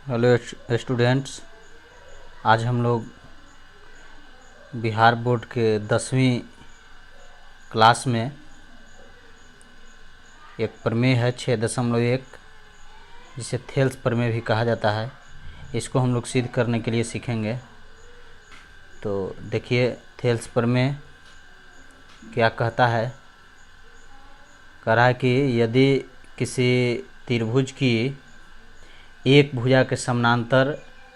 Hello students, आज हम लोग बिहार बोर्ड के 10वीं क्लास में एक प्रमेय है 6.1 जिसे थेल्स प्रमेय भी कहा जाता है। इसको हम लोग सिद्ध करने के लिए सीखेंगे। तो देखिए थेल्स प्रमेय क्या कहता है। कह रहा है कि यदि किसी त्रिभुज की एक भुजा के समानांतर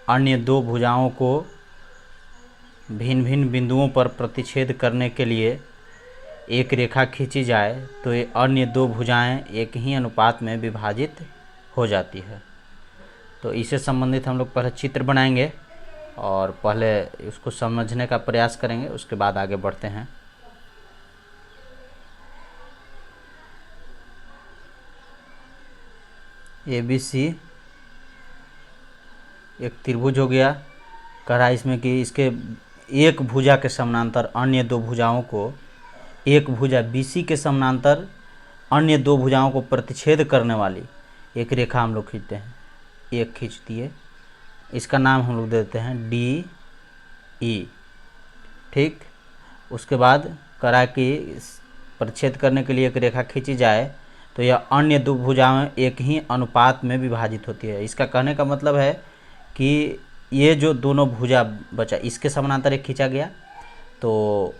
अन्य दो भुजाओं को भिन्न भिन्न बिंदुओं पर प्रतिच्छेद करने के लिए एक रेखा खींची जाए तो ये अन्य दो भुजाएं एक ही अनुपात में विभाजित हो जाती है। तो इससे संबंधित हम लोग पहले चित्र बनाएंगे और पहले उसको समझने का प्रयास करेंगे, उसके बाद आगे बढ़ते हैं। ABC एक त्रिभुज हो गया। कह रहा है इसमें कि इसके एक भुजा के समानांतर अन्य दो भुजाओं को, एक भुजा BC के समानांतर अन्य दो भुजाओं को प्रतिच्छेद करने वाली एक रेखा हम लोग खींचते हैं। एक खींच दिए, इसका नाम हम लोग देते हैं DE। ठीक, उसके बाद कह रहा है कि प्रतिच्छेद करने के लिए एक रेखा खींची जाए तो यह अन्य दो भुजाएं एक ही अनुपात में विभाजित होती है। इसका कहने का मतलब है कि ये जो दोनों भुजा बचा, इसके समानांतर एक खींचा गया तो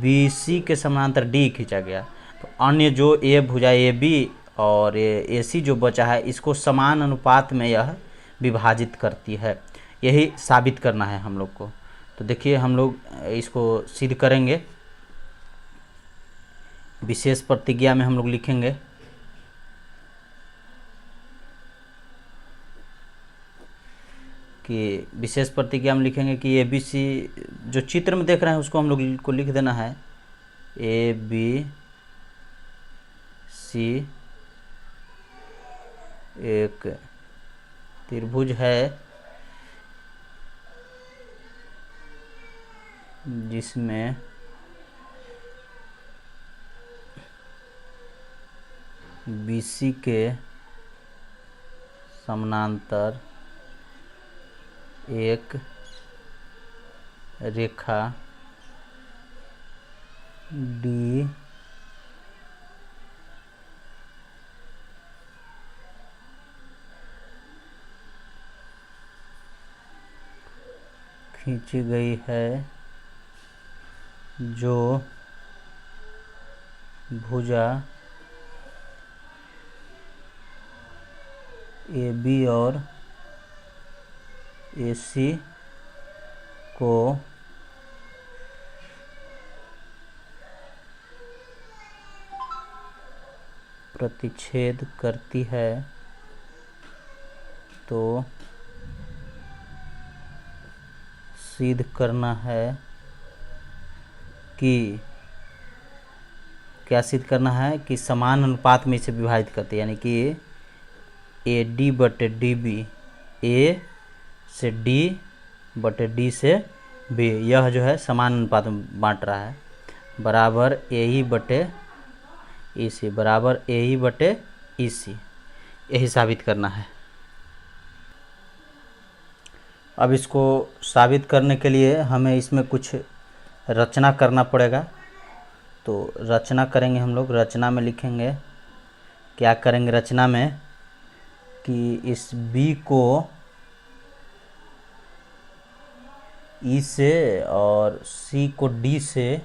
BC के समानांतर D खींचा गया, तो अन्य जो ये भुजा AB और ये AC जो बचा है इसको समान अनुपात में यह विभाजित करती है। यही साबित करना है हम लोग को। तो देखिए हम लोग इसको सिद्ध करेंगे। विशेष प्रतिज्ञा में हम लोग लिखेंगे कि विशेष प्रतिज्ञा में लिखेंगे कि ABC जो चित्र में देख रहे हैं उसको हम लोग को लिख देना है ABC एक त्रिभुज है जिसमें BC के समानांतर एक रेखा D खींची गई है जो भुजा AB और AC को प्रतिच्छेद करती है तो सिद्ध करना है कि क्या सिद्ध करना है कि समान अनुपात में इसे विभाजित करते हैं, यानी कि AD बटे DB, A से D बटे D से B, यह जो है समान अनुपात में बांट रहा है, बराबर AE बटे EC, बराबर AE बटे EC। यही साबित करना है। अब इसको साबित करने के लिए हमें इसमें कुछ रचना करना पड़ेगा। तो रचना करेंगे हम लोग। रचना में लिखेंगे, क्या करेंगे रचना में कि इस B को E से और C को D से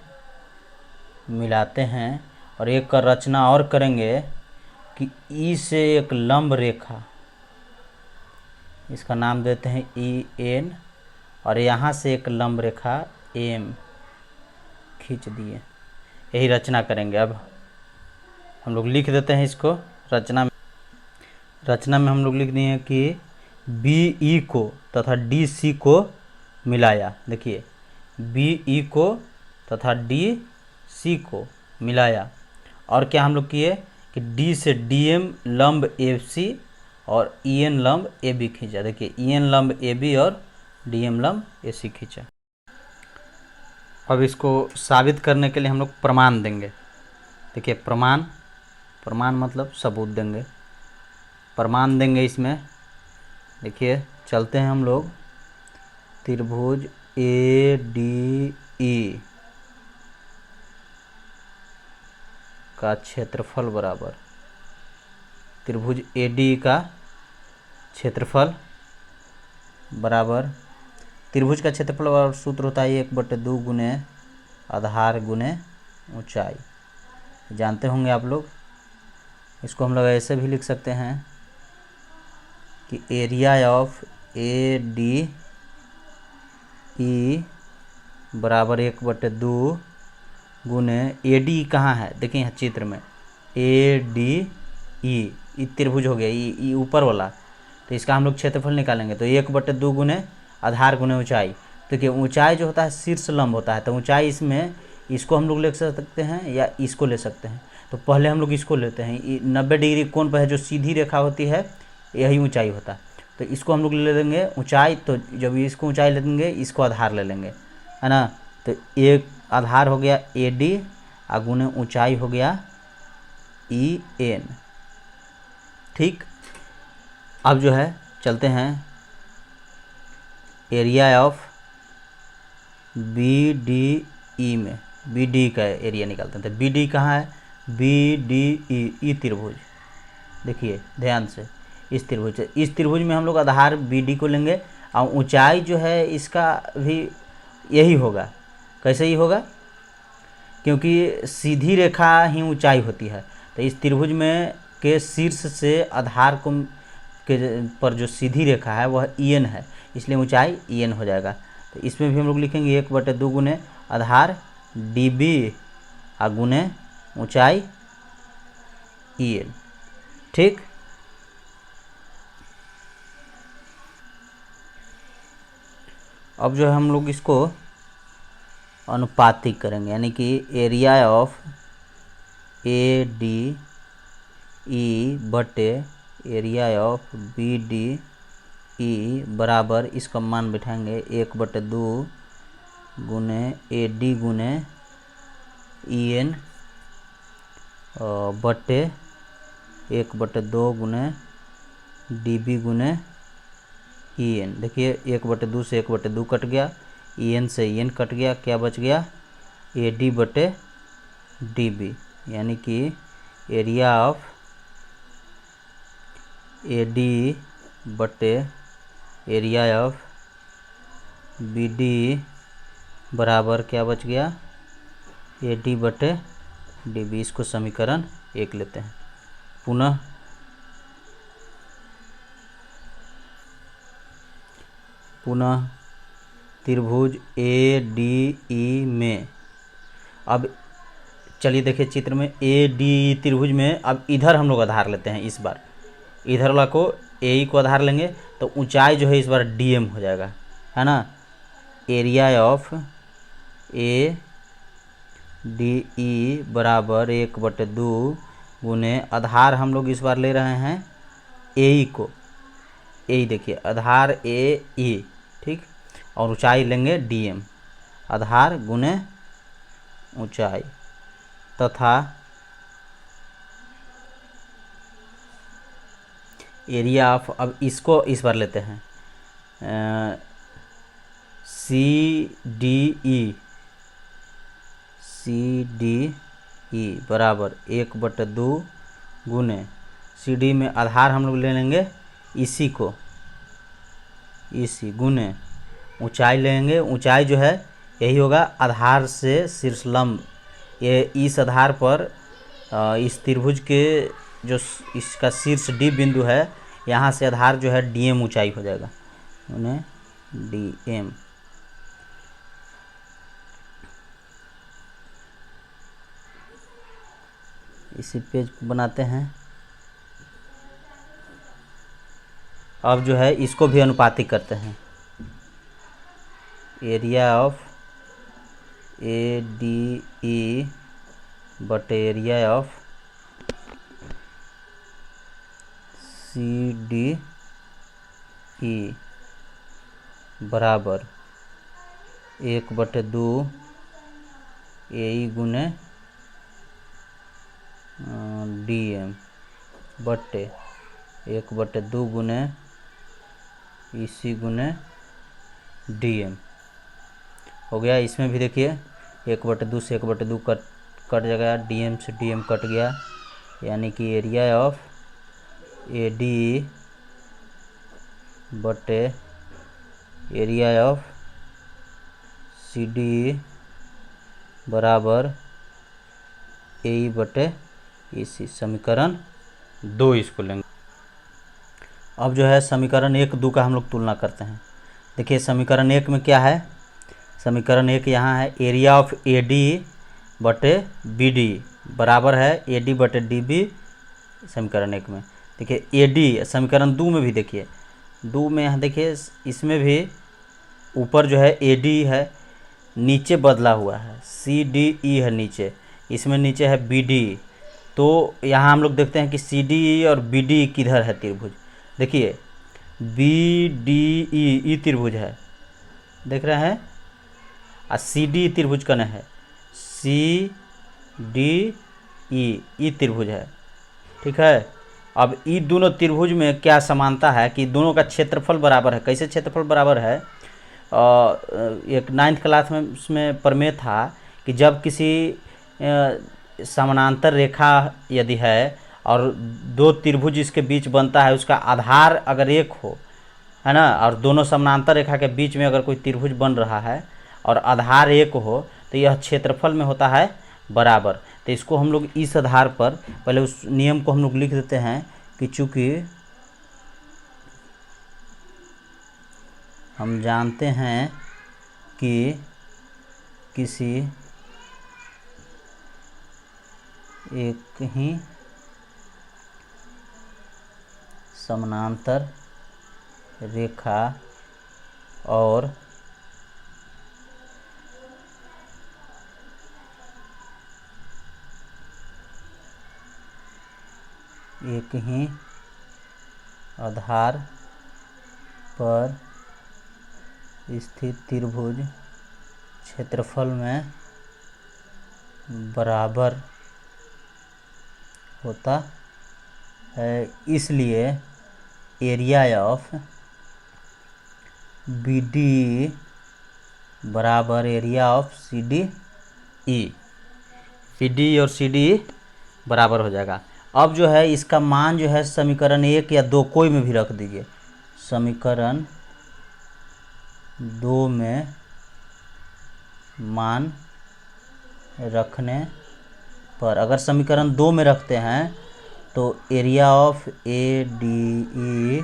मिलाते हैं और एक रचना और करेंगे कि E से एक लंब रेखा, इसका नाम देते हैं EN, और यहाँ से एक लंब रेखा M खींच दिए। यही रचना करेंगे। अब हम लोग लिख देते हैं इसको रचना में हम लोग लिख दिए कि BE को तथा DC को मिलाया। देखिए BE को तथा DC को मिलाया, और क्या हम लोग किए कि D से DM लंब AC और EN लंब AB खींचा। देखिए EN लंब AB और DM लंब AC खींचा। अब इसको साबित करने के लिए हम लोग प्रमाण देंगे। देखिए प्रमाण मतलब सबूत देंगे। प्रमाण देंगे इसमें देखिए चलते हैं हम लोग। त्रिभुज ए डी ई का क्षेत्रफल बराबर त्रिभुज ए डी का क्षेत्रफल बराबर त्रिभुज का क्षेत्रफल बराबर सूत्र होता है 1/2 गुने आधार गुने ऊंचाई। जानते होंगे आप लोग। इसको हम लोग ऐसे भी लिख सकते हैं कि area of A D E बराबर 1/2 गुने ए डी कहाँ है, देखिए यहाँ चित्र में ए डी ई त्रिभुज हो गया, ई ऊपर वाला, तो इसका हम लोग क्षेत्रफल निकालेंगे तो 1/2 गुने आधार गुने ऊंचाई। तो देखिए ऊंचाई जो होता है शीर्ष लंब होता है, तो ऊंचाई इसमें इसको हम लोग ले सकते हैं या इसको ले सकते हैं। तो पहले हम लोग इसको लेते हैं। 90 डिग्री कोण पर है जो सीधी रेखा होती है, यही ऊंचाई होता है। तो इसको हम लोग ले लेंगे ऊंचाई। तो जब इसको ऊंचाई ले लेंगे, इसको आधार ले लेंगे, है ना। तो एक आधार हो गया ए डी और गुने ऊंचाई हो गया ई एन। ठीक, अब जो है चलते हैं area of B D E में। बी डी का एरिया निकालते हैं। तो बी डी कहाँ है, बी डी ई त्रिभुज। देखिए ध्यान से, इस त्रिभुज में हम लोग आधार बी डी को लेंगे और ऊंचाई जो है इसका भी यही होगा। कैसे ही होगा, क्योंकि सीधी रेखा ही ऊंचाई होती है। तो इस त्रिभुज में के शीर्ष से आधार को के पर जो सीधी रेखा है वह ई एन है, इसलिए ऊंचाई ई एन हो जाएगा। तो इसमें भी हम लोग लिखेंगे 1/2 गुने आधार डी बी और गुने ऊंचाई ई एन। ठीक, अब जो है हम लोग इसको अनुपातिक करेंगे, यानी कि area of A D E बटे area of B D E बराबर, इसका मान बिठाएंगे 1/2 गुने ए डी गुने ई एन बटे 1/2 गुने डी बी गुने ई एन। देखिए 1/2 से 1/2 कट गया, ई एन से ई एन कट गया, क्या बच गया ए डी बटे डी बी, यानी कि एरिया ऑफ ए डी बटे एरिया ऑफ बी डी बराबर क्या बच गया ए डी बटे डी बी। इसको समीकरण 1 लेते हैं। पुनः त्रिभुज ए डी ई में, अब चलिए देखिए चित्र में ए डी त्रिभुज में अब इधर हम लोग आधार लेते हैं। इस बार इधर वाला को ए ई को आधार लेंगे तो ऊंचाई जो है इस बार डी एम हो जाएगा, है ना। Area of A D E बराबर 1/2 गुने आधार हम लोग इस बार ले रहे हैं ए ई को, ए ई देखिए आधार ए ई, ठीक, और ऊंचाई लेंगे डी एम, आधार गुने ऊंचाई, तथा एरिया ऑफ, अब इसको इस बार लेते हैं सी डी ई बराबर 1/2 गुने सी डी में आधार हम लोग ले लेंगे इसी को, इसी गुने ऊंचाई लेंगे। ऊंचाई जो है यही होगा आधार से शीर्ष लंब, ये इस आधार पर इस त्रिभुज के जो इसका शीर्ष डी बिंदु है, यहाँ से आधार जो है डी एम ऊंचाई हो जाएगा, उन्हें डी एम। इसी पेज बनाते हैं। अब जो है इसको भी अनुपातिक करते हैं। Area of A D E बटे area of C D E बराबर 1/2 ए ई गुने डी एम बटे 1/2 गुने EC गुने DM हो गया। इसमें भी देखिए 1/2 से 1/2 कट जाएगा, DM से DM कट गया, यानी कि एरिया ऑफ AD बटे एरिया ऑफ CD बराबर AE बटे EC। समीकरण 2 इसको लेंगे। अब जो है समीकरण 1, 2 का हम लोग तुलना करते हैं। देखिए समीकरण 1 में क्या है, समीकरण 1 यहाँ है एरिया ऑफ AD बटे BD बराबर है AD बटे DB। समीकरण 1 में देखिए AD, समीकरण 2 में भी देखिए 2 में यहाँ देखिए इसमें भी ऊपर जो है AD है, नीचे बदला हुआ है CDE है नीचे, इसमें नीचे है BD। तो यहाँ हम लोग देखते हैं कि CDE और BD किधर है त्रिभुज। देखिए BDE त्रिभुज है, देख रहे हैं, और CD त्रिभुज कने है, CDE त्रिभुज है, ठीक है। अब ये दोनों त्रिभुज में क्या समानता है कि दोनों का क्षेत्रफल बराबर है। कैसे क्षेत्रफल बराबर है, एक 9th क्लास में उसमें प्रमेय था कि जब किसी समानांतर रेखा यदि है और 2 त्रिभुज इसके बीच बनता है, उसका आधार अगर एक हो, है ना, और दोनों समानांतर रेखा के बीच में अगर कोई त्रिभुज बन रहा है और आधार एक हो, तो यह क्षेत्रफल में होता है बराबर। तो इसको हम लोग इस आधार पर पहले उस नियम को हम लोग लिख देते हैं कि चूँकि हम जानते हैं कि किसी एक ही समानांतर रेखा और एक ही आधार पर स्थित त्रिभुज क्षेत्रफल में बराबर होता है, इसलिए एरिया ऑफ BD बराबर एरिया ऑफ CDE। CD और CDE बराबर हो जाएगा। अब जो है इसका मान जो है समीकरण 1 या 2 कोई में भी रख दीजिए। समीकरण 2 में मान रखने पर, अगर समीकरण 2 में रखते हैं तो एरिया ऑफ ADE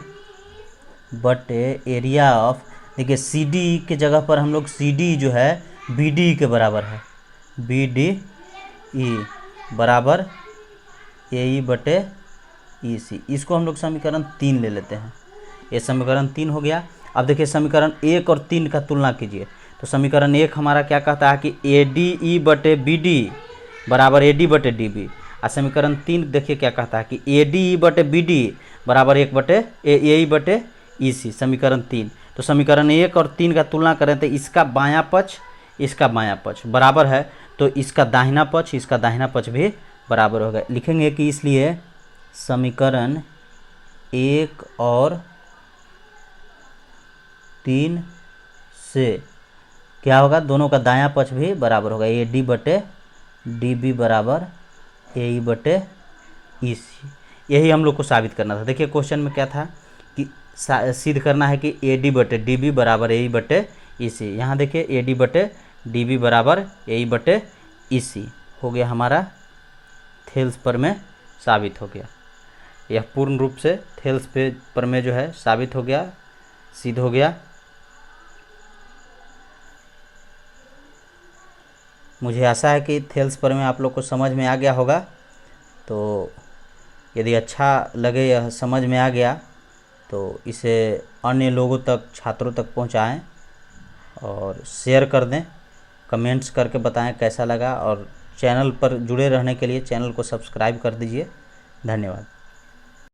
बटे एरिया ऑफ, देखिए CD के जगह पर हम लोग CD जो है BD के बराबर है, BDE बराबर AE बटे EC। इसको हम लोग समीकरण 3 ले लेते हैं। ये समीकरण 3 हो गया। अब देखिए समीकरण 1 और 3 का तुलना कीजिए। तो समीकरण 1 हमारा क्या कहता है कि ADE बटे BD बराबर AD बटे DB, और समीकरण 3 देखिए क्या कहता है कि ADE बटे BD बराबर 1 बटे AE बटे EC। समीकरण 3, तो समीकरण 1 और 3 का तुलना करें तो इसका बायां पक्ष इसका बायां पक्ष बराबर है, तो इसका दाहिना पक्ष इसका दाहिना पक्ष भी बराबर होगा। लिखेंगे कि इसलिए समीकरण 1 और 3 से क्या होगा, दोनों का दायां पक्ष भी बराबर होगा। AD बटे DB बराबर AE बटे EC। यही हम लोग को साबित करना था। देखिए क्वेश्चन में क्या था कि सिद्ध करना है कि AD बटे DB बराबर AE बटे EC। यहाँ देखिए AD बटे DB बराबर AE बटे EC हो गया, हमारा थेल्स प्रमेय साबित हो गया। यह पूर्ण रूप से थेल्स प्रमेय जो है साबित हो गया, सिद्ध हो गया। मुझे आशा है कि थेल्स प्रमेय आप लोग को समझ में आ गया होगा। तो यदि अच्छा लगे, यह समझ में आ गया, तो इसे अन्य लोगों तक, छात्रों तक पहुंचाएं और शेयर कर दें, कमेंट्स करके बताएं कैसा लगा, और चैनल पर जुड़े रहने के लिए चैनल को सब्सक्राइब कर दीजिए। धन्यवाद।